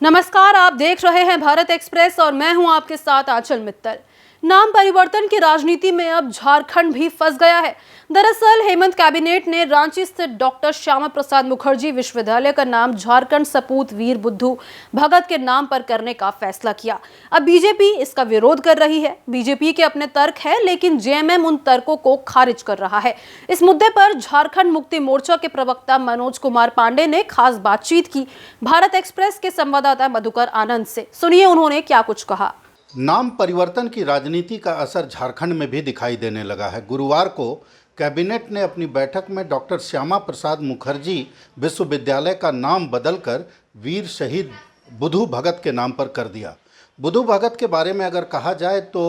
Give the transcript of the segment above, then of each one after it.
नमस्कार, आप देख रहे हैं भारत एक्सप्रेस और मैं हूं आपके साथ आंचल मित्तल। नाम परिवर्तन की राजनीति में अब झारखंड भी फंस गया है। दरअसल हेमंत कैबिनेट ने रांची स्थित डॉक्टर श्यामा प्रसाद मुखर्जी विश्वविद्यालय का नाम झारखंड सपूत वीर बुद्धू भगत के नाम पर करने का फैसला किया। अब बीजेपी इसका विरोध कर रही है। बीजेपी के अपने तर्क है, लेकिन जेएमएम उन तर्कों को खारिज कर रहा है। इस मुद्दे पर झारखंड मुक्ति मोर्चा के प्रवक्ता मनोज कुमार पांडे ने खास बातचीत की भारत एक्सप्रेस के संवाददाता मधुकर आनंद से। सुनिए उन्होंने क्या कुछ कहा। नाम परिवर्तन की राजनीति का असर झारखंड में भी दिखाई देने लगा है। गुरुवार को कैबिनेट ने अपनी बैठक में डॉक्टर श्यामा प्रसाद मुखर्जी विश्वविद्यालय का नाम बदलकर वीर शहीद बुद्धू भगत के नाम पर कर दिया। बुद्धू भगत के बारे में अगर कहा जाए तो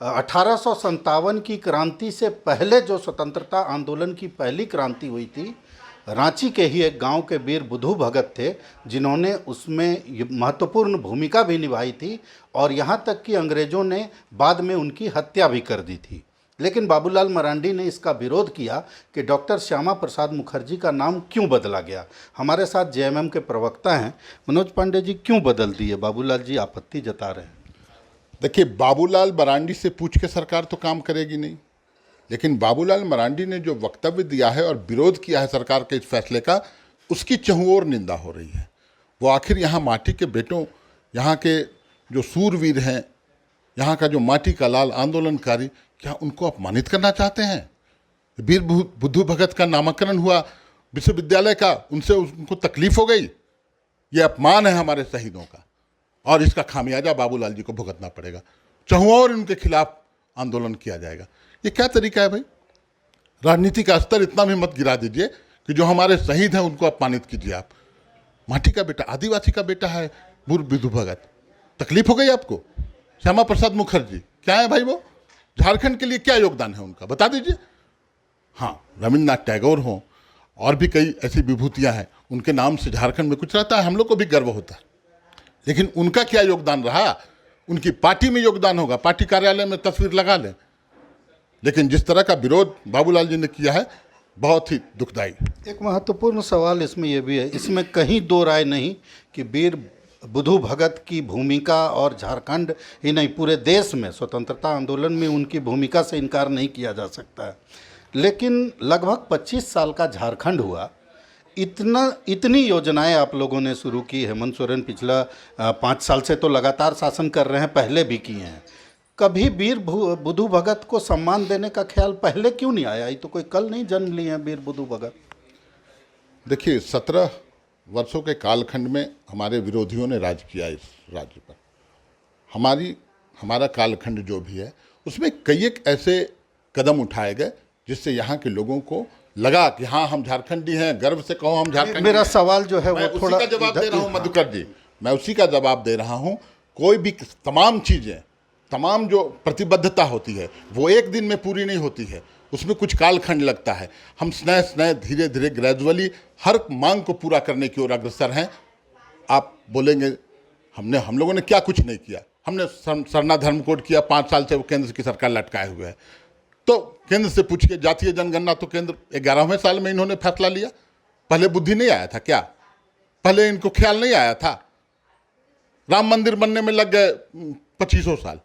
1857 की क्रांति से पहले जो स्वतंत्रता आंदोलन की पहली क्रांति हुई थी, रांची के ही एक गांव के वीर बुद्धू भगत थे जिन्होंने उसमें महत्वपूर्ण भूमिका भी निभाई थी और यहाँ तक कि अंग्रेज़ों ने बाद में उनकी हत्या भी कर दी थी। लेकिन बाबूलाल मरांडी ने इसका विरोध किया कि डॉक्टर श्यामा प्रसाद मुखर्जी का नाम क्यों बदला गया। हमारे साथ जेएमएम के प्रवक्ता हैं मनोज पांडे जी। क्यों बदल दिए? बाबूलाल जी आपत्ति जता रहे हैं। देखिए, बाबूलाल मरांडी से पूछ के सरकार तो काम करेगी नहीं, लेकिन बाबूलाल मरांडी ने जो वक्तव्य दिया है और विरोध किया है सरकार के इस फैसले का, उसकी चहुओर निंदा हो रही है। वो आखिर यहाँ माटी के बेटों, यहाँ के जो सूरवीर हैं, यहाँ का जो माटी का लाल आंदोलनकारी, क्या उनको अपमानित करना चाहते हैं? वीर बुद्धू भगत का नामकरण हुआ विश्वविद्यालय का, उनसे उनको तकलीफ हो गई। ये अपमान है हमारे शहीदों का और इसका खामियाजा बाबूलाल जी को भुगतना पड़ेगा। चहुओर इनके खिलाफ आंदोलन किया जाएगा। ये क्या तरीका है भाई? राजनीति का स्तर इतना भी मत गिरा दीजिए कि जो हमारे शहीद हैं उनको अपमानित कीजिए आप। माटी का बेटा, आदिवासी का बेटा है वीर बुद्धू भगत, तकलीफ हो गई आपको? श्यामा प्रसाद मुखर्जी क्या है भाई? वो झारखंड के लिए क्या योगदान है उनका, बता दीजिए। हाँ, रविन्द्रनाथ टैगोर हों और भी कई ऐसी विभूतियाँ हैं, उनके नाम से झारखंड में कुछ रहता है, हम लोग को भी गर्व होता है। लेकिन उनका क्या योगदान रहा? उनकी पार्टी में योगदान होगा, पार्टी कार्यालय में तस्वीर लगा लें। लेकिन जिस तरह का विरोध बाबूलाल जी ने किया है, बहुत ही दुखदायी। एक महत्वपूर्ण सवाल इसमें यह भी है, इसमें कहीं दो राय नहीं कि वीर बुद्धू भगत की भूमिका और झारखंड ही नहीं पूरे देश में स्वतंत्रता आंदोलन में उनकी भूमिका से इनकार नहीं किया जा सकता है। लेकिन लगभग 25 साल का झारखंड हुआ, इतनी योजनाएं आप लोगों ने शुरू की। हेमंत सोरेन पिछला 5 साल से तो लगातार शासन कर रहे हैं, पहले भी किए हैं। कभी वीर बुद्धू भगत को सम्मान देने का ख्याल पहले क्यों नहीं आया? ये तो कोई कल नहीं जन्म लिए हैं वीर बुद्धू भगत। देखिए, 17 वर्षों के कालखंड में हमारे विरोधियों ने राज किया इस राज्य पर। हमारा कालखंड जो भी है उसमें कई एक ऐसे कदम उठाए गए जिससे यहाँ के लोगों को लगा कि हाँ, हम झारखंडी हैं, गर्व से कहो हम झारखंडी। मेरा सवाल जो है वो थोड़ा उसी का जवाब दे रहा हूँ मधुकर जी, मैं उसी का जवाब दे रहा हूँ। कोई भी तमाम चीज़ें, तमाम जो प्रतिबद्धता होती है वो एक दिन में पूरी नहीं होती है, उसमें कुछ कालखंड लगता है। हम स्नेह धीरे धीरे ग्रेजुअली हर मांग को पूरा करने की ओर अग्रसर हैं। आप बोलेंगे हम लोगों ने क्या कुछ नहीं किया? हमने सरना धर्म कोड किया, 5 साल से वो केंद्र की सरकार लटकाए हुए है। तो केंद्र से पूछिए, जातीय जनगणना तो केंद्र 11वें साल में इन्होंने फैसला लिया। पहले बुद्धि नहीं आया था क्या? पहले इनको ख्याल नहीं आया था? राम मंदिर बनने में लग गए 25 साल,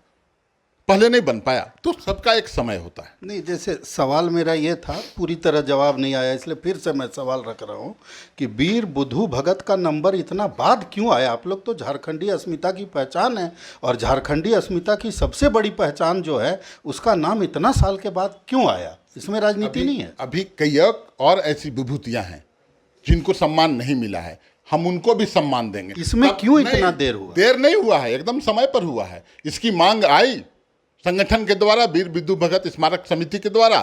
पहले नहीं बन पाया। तो सबका एक समय होता है। नहीं, जैसे सवाल मेरा ये था, पूरी तरह जवाब नहीं आया, इसलिए फिर से मैं सवाल रख रहा हूँ कि वीर बुद्धू भगत का नंबर इतना बाद क्यों आया? आप लोग तो झारखंडी अस्मिता की पहचान है और झारखंडी अस्मिता की सबसे बड़ी पहचान जो है उसका नाम इतना साल के बाद क्यों आया? इसमें राजनीति नहीं है? अभी कई और ऐसी विभूतियाँ हैं जिनको सम्मान नहीं मिला है, हम उनको भी सम्मान देंगे। इसमें क्यों इतना देर हुआ? देर नहीं हुआ है, एकदम समय पर हुआ है। इसकी मांग आई संगठन के द्वारा, वीर बुद्धू भगत स्मारक समिति के द्वारा,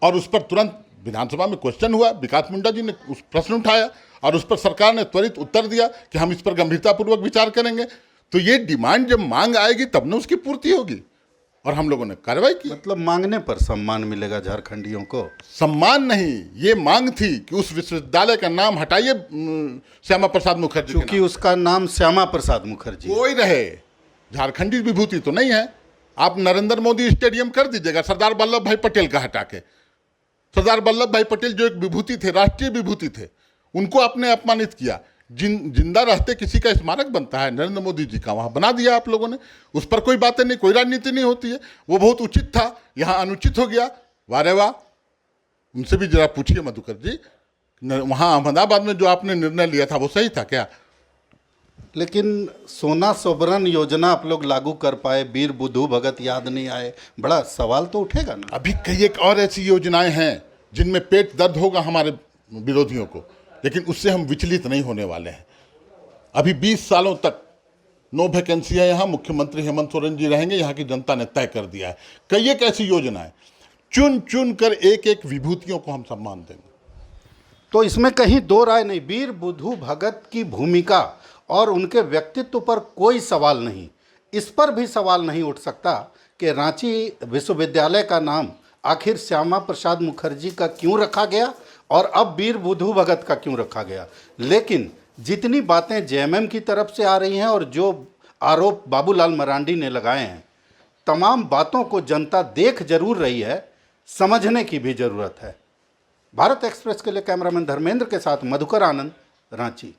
और उस पर तुरंत विधानसभा में क्वेश्चन हुआ। विकास मुंडा जी ने उस प्रश्न उठाया और उस पर सरकार ने त्वरित उत्तर दिया कि हम इस पर गंभीरतापूर्वक विचार करेंगे। तो ये डिमांड जब मांग आएगी तब न उसकी पूर्ति होगी, और हम लोगों ने कार्रवाई की। मतलब मांगने पर सम्मान मिलेगा झारखंडियों को? सम्मान नहीं, ये मांग थी कि उस विश्वविद्यालय का नाम हटाइए श्यामा प्रसाद मुखर्जी, क्योंकि उसका नाम श्यामा प्रसाद मुखर्जी कोई रहे, झारखंडी विभूति तो नहीं है। आप नरेंद्र मोदी स्टेडियम कर दीजिएगा सरदार वल्लभ भाई पटेल का हटा के। सरदार वल्लभ भाई पटेल जो एक विभूति थे, राष्ट्रीय विभूति थे, उनको आपने अपमानित किया। जिंदा रहते किसी का स्मारक बनता है, नरेंद्र मोदी जी का वहां बना दिया आप लोगों ने, उस पर कोई बातें नहीं, कोई राजनीति नहीं होती है। वो बहुत उचित था, यहाँ अनुचित हो गया। वारे वाह, उनसे भी जरा पूछिए मधुकर जी, वहां अहमदाबाद में जो आपने निर्णय लिया था वो सही था क्या? लेकिन सोना सोबरन योजना आप लोग लागू कर पाए, वीर बुद्धू भगत याद नहीं आए, बड़ा सवाल तो उठेगा ना। अभी कई एक और ऐसी योजनाएं हैं जिनमें पेट दर्द होगा हमारे विरोधियों को, लेकिन उससे हम विचलित नहीं होने वाले हैं। अभी 20 सालों तक नो वैकेंसी है यहाँ, मुख्यमंत्री हेमंत सोरेन जी रहेंगे, यहाँ की जनता ने तय कर दिया है। कई एक ऐसी योजनाएं चुन चुन कर एक एक विभूतियों को हम सम्मान देंगे। तो इसमें कहीं दो राय नहीं, वीर बुद्धू भगत की भूमिका और उनके व्यक्तित्व पर कोई सवाल नहीं। इस पर भी सवाल नहीं उठ सकता कि रांची विश्वविद्यालय का नाम आखिर श्यामा प्रसाद मुखर्जी का क्यों रखा गया और अब वीर बुद्धू भगत का क्यों रखा गया। लेकिन जितनी बातें जेएमएम की तरफ से आ रही हैं और जो आरोप बाबूलाल मरांडी ने लगाए हैं, तमाम बातों को जनता देख जरूर रही है, समझने की भी ज़रूरत है। भारत एक्सप्रेस के लिए कैमरामैन धर्मेंद्र के साथ मधुकर आनंद, रांची।